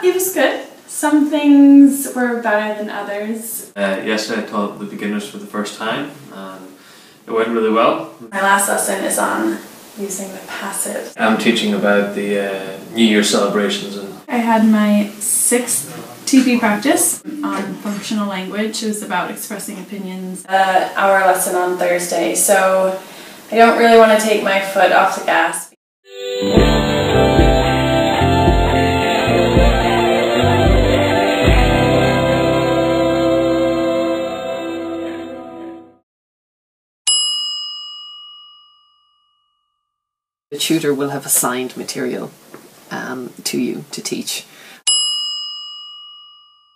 It was good. Some things were better than others. Yesterday I taught the beginners for the first time and it went really well. My last lesson is on using the passive. I'm teaching about the New Year celebrations. And I had my 6th TP practice on functional language. It was about expressing opinions. Our lesson on Thursday, so I don't really want to take my foot off the gas. The tutor will have assigned material to you to teach.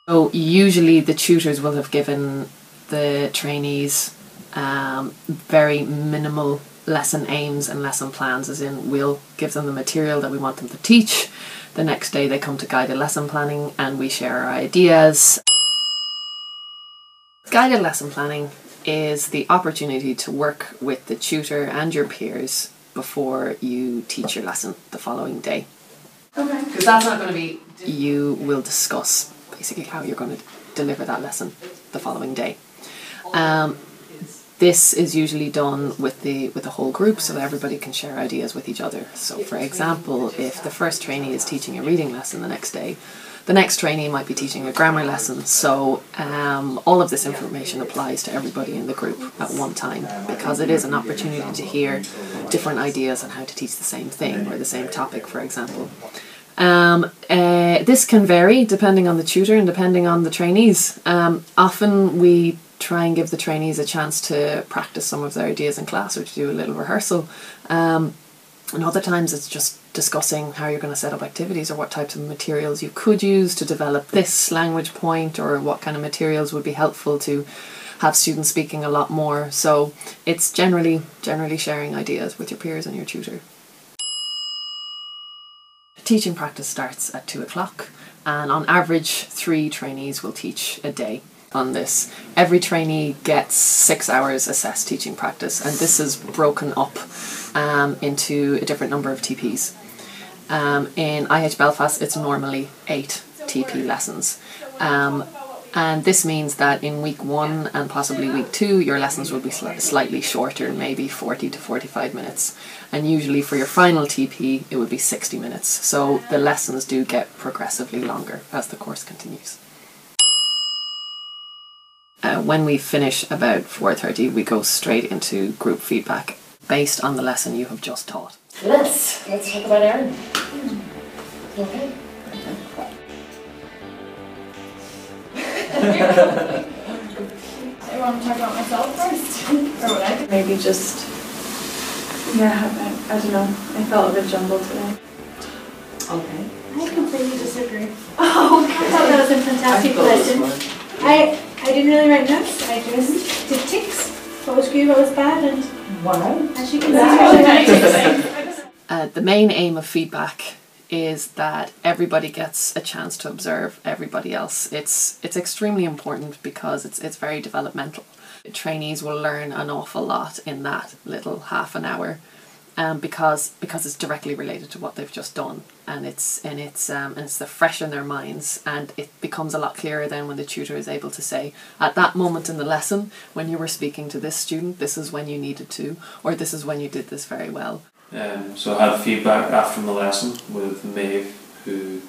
So usually the tutors will have given the trainees very minimal lesson aims and lesson plans, as in we'll give them the material that we want them to teach. The next day they come to guided lesson planning and we share our ideas. Guided lesson planning is the opportunity to work with the tutor and your peers before you teach your lesson the following day. Okay. Because that's not going to be... You will discuss basically how you're going to deliver that lesson the following day. This is usually done with the whole group so that everybody can share ideas with each other. So for example, if the first trainee is teaching a reading lesson the next day, the next trainee might be teaching a grammar lesson. So all of this information applies to everybody in the group at one time, because it is an opportunity to hear different ideas on how to teach the same thing or the same topic, for example. This can vary depending on the tutor and depending on the trainees. Often we try and give the trainees a chance to practice some of their ideas in class or to do a little rehearsal. And other times it's just discussing how you're going to set up activities or what types of materials you could use to develop this language point, or what kind of materials would be helpful to have students speaking a lot more. So it's generally sharing ideas with your peers and your tutor. Teaching practice starts at 2 o'clock and on average 3 trainees will teach a day on this. Every trainee gets 6 hours assessed teaching practice, and this is broken up into a different number of TPs. In IH Belfast it's normally 8 TP lessons. And this means that in week 1 and possibly week 2 your lessons will be slightly shorter, maybe 40 to 45 minutes. And usually for your final TP it would be 60 minutes. So the lessons do get progressively longer as the course continues. When we finish about 4:30 we go straight into group feedback based on the lesson you have just taught. Let's talk about Erin. Okay. I want to talk about myself first, or what I maybe just, I don't know, I felt a bit jumbled today. Okay. I completely disagree. Oh, I thought that was a fantastic lesson. I didn't really write notes. I just did ticks. What was good, what was bad, and as you can see, the main aim of feedback is that everybody gets a chance to observe everybody else. It's extremely important because it's very developmental. Trainees will learn an awful lot in that little half an hour, because it's directly related to what they've just done, and it's fresh in their minds, and it becomes a lot clearer then when the tutor is able to say, at that moment in the lesson when you were speaking to this student, this is when you needed to, or this is when you did this very well. So I had feedback after the lesson with Maeve, who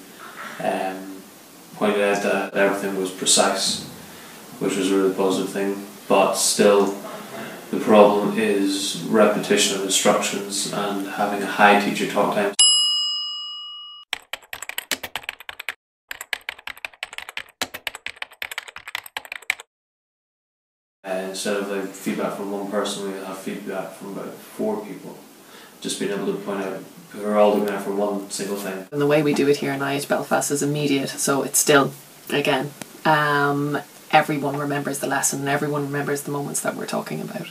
pointed out that everything was precise, which was a really positive thing, but still the problem is repetition of instructions and having a high teacher talk time. Instead of like feedback from one person, we have feedback from about 4 people. Just being able to point out we're all doing that for one single thing. And the way we do it here in IH Belfast is immediate, so it's still, again, everyone remembers the lesson and everyone remembers the moments that we're talking about.